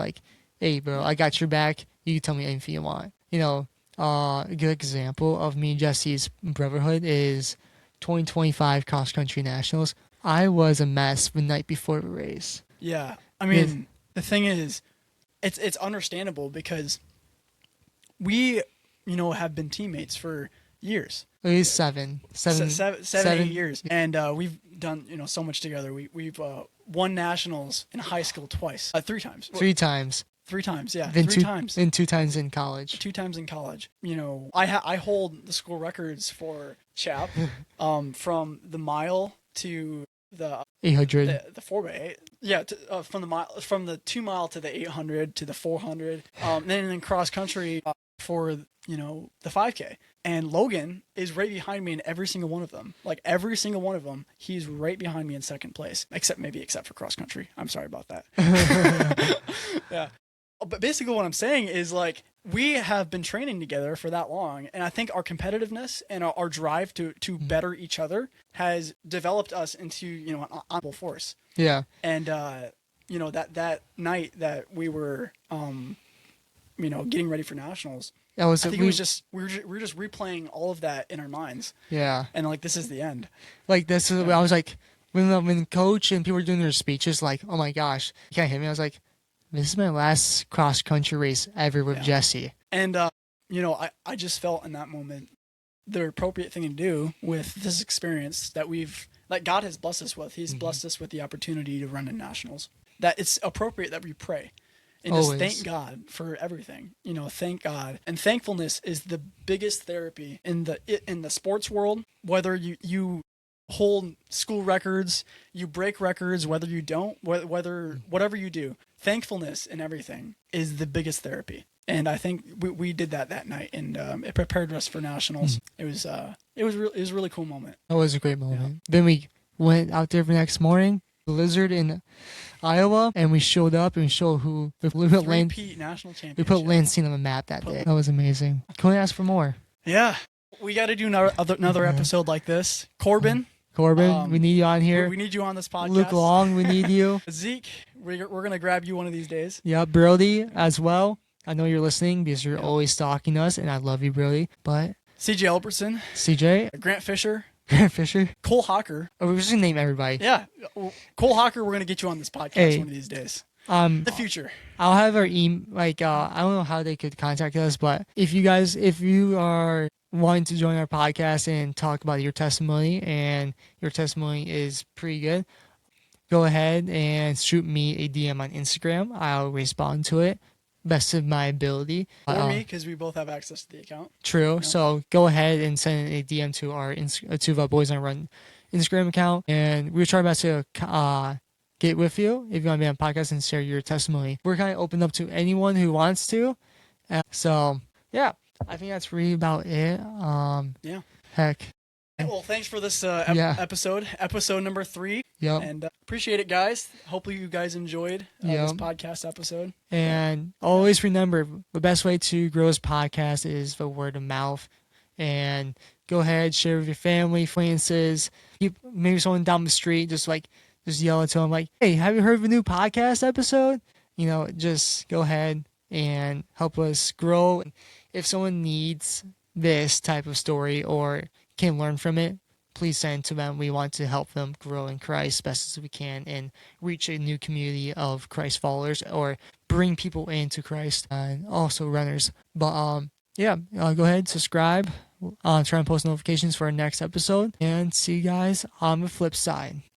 hey, bro, I got your back. You can tell me anything you want. A good example of me and Jesse's brotherhood is 2025 cross country nationals. I was a mess the night before the race. Yeah, I mean, the thing is, it's understandable because we, have been teammates for years. At least seven, 8 years, and we've done so much together. We've won nationals in high school twice, 3 times. 3 times. 3 times, yeah. Then 3 times. And 2 times in college. 2 times in college. I hold the school records for Chap, from the mile to the 800. the 4x8. Yeah, from the 2 mile to the 800 to the 400. Then cross country for the 5K. And Logan is right behind me in every single one of them. Every single one of them, he's right behind me in second place, except for cross country. I'm sorry about that. Yeah. But basically what I'm saying is we have been training together for that long, and I think our competitiveness and our drive to better each other has developed us into an honorable force. Yeah. And that night that we were getting ready for nationals, I think it was just we were just replaying all of that in our minds. Yeah. And this is the end. This is I was when coach and people were doing their speeches, oh my gosh, you can't hit me. I was like, this is my last cross country race ever with Jesse. And, I just felt in that moment the appropriate thing to do with this experience that God has blessed us with. He's blessed us with the opportunity to run in nationals. that it's appropriate that we pray. And just Always. thank God for everything. Thank God. And thankfulness is the biggest therapy in the sports world. Whether you hold school records, you break records, whether you don't, whatever you do, thankfulness in everything is the biggest therapy. And I think we did that night, and it prepared us for nationals. It was a really cool moment. That was a great moment. Then we went out there the next morning, blizzard in Iowa, and we showed up and we showed who we put Three-peat national we championship. put Lansing on the map that day. That was amazing. Can we ask for more? Yeah, we got to do another episode like this. Corbin, We need you on here. we need you on this podcast. Luke Long, we need you. Zeke, we're gonna grab you one of these days. Yeah, Brody as well. I know you're listening because you're always stalking us, and I love you, Brody. But CJ Albertson, CJ, Grant Fisher, Grant Fisher, Cole Hawker. we're just gonna name everybody. Yeah, Cole Hawker, we're gonna get you on this podcast Hey. one of these days. The future. I'll have our email. I don't know how they could contact us, but if you are wanting to join our podcast and talk about your testimony, and your testimony is pretty good, go ahead and shoot me a DM on Instagram. I'll respond to it best of my ability. Or me, because we both have access to the account. True. So go ahead and send a DM to our to the Boys on Run Instagram account, and we'll try our best to get with you if you want to be on podcast and share your testimony. We're kind of open up to anyone who wants to. So yeah, I think that's really about it. Yeah. Heck. Well, thanks for this Yeah. episode number 3. Yep. And appreciate it, guys. Hopefully you guys enjoyed this Yep. podcast episode. And always remember, the best way to grow this podcast is the word of mouth. And go ahead, share with your family, friends. Maybe someone down the street, just yell to them like, "Hey, have you heard of a new podcast episode?" Just go ahead and help us grow. If someone needs this type of story or can learn from it, please send it to them. We want to help them grow in Christ best as we can and reach a new community of Christ followers, or bring people into Christ, and also runners. But go ahead, subscribe, try and post notifications for our next episode, and see you guys on the flip side.